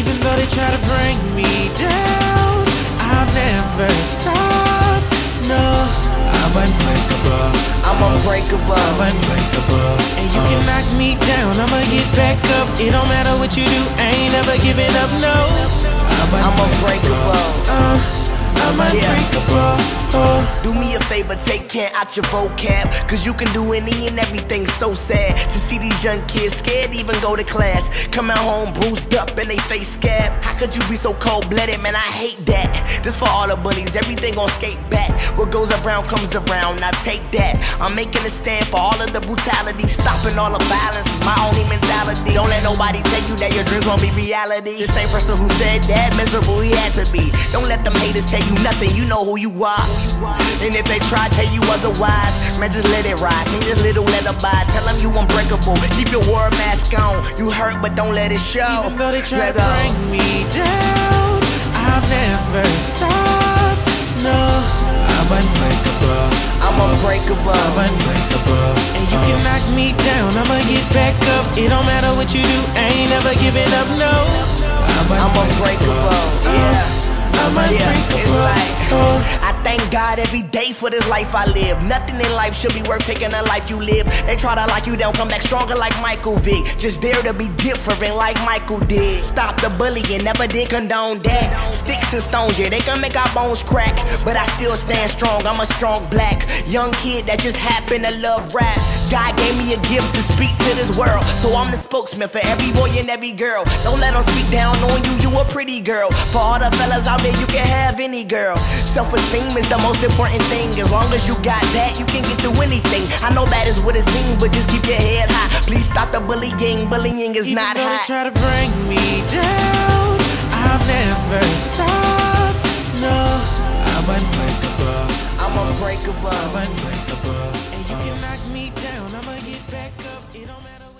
Even though they try to bring me down, I'll never stop, no. I'm unbreakable, I'm unbreakable, I'm unbreakable. And you can knock me down, I'ma get back up. It don't matter what you do, I ain't never giving up, no. I'm unbreakable. I'm unbreakable. Do me a favor, take care out your vocab, cause you can do any and everything. So sad to see these young kids scared to even go to class, coming home bruised up and they face scab. How could you be so cold-blooded, man? I hate that. This for all the bullies, everything gon' skate back. What goes around comes around, now take that. I'm making a stand for all of the brutality, stopping all the violence is my only mentality. Don't let nobody tell you that your dreams won't be reality. The same person who said that, miserable he had to be. Don't let them haters tell you nothing, you know who you are. And if they try to tell you otherwise, man, just let it ride. Sing this little lullaby, tell them you unbreakable. Keep your war mask on, you hurt but don't let it show. Even though they try to bring me down, I'll never stop, no. I'm unbreakable, I'm unbreakable, I'm unbreakable. And you can knock me down, I'ma get back up. It don't matter what you do, I ain't never giving up, no. I'm unbreakable, yeah. I'm unbreakable. It's like, I thank God every day for this life I live. Nothing in life should be worth taking the life you live. They try to lock you down, come back stronger like Michael Vick. Just dare to be different like Michael did. Stop the bullying, never did condone that. Sticks and stones, yeah, they can make our bones crack, but I still stand strong, I'm a strong black young kid that just happened to love rap. God gave me a gift to speak to this world, so I'm the spokesman for every boy and every girl. Don't let them speak down on you, you a pretty girl. For all the fellas out there, you can have any girl. Self-esteem is the most important thing. As long as you got that, you can get through anything. I know that is what it seems, but just keep your head high. Please stop the bullying, bullying is not Even though high. they try to bring me down, I'll never stop, no. I'm unbreakable, I'm unbreakable, I'm unbreakable. And you can knock me down, I'ma get back up. It don't matter.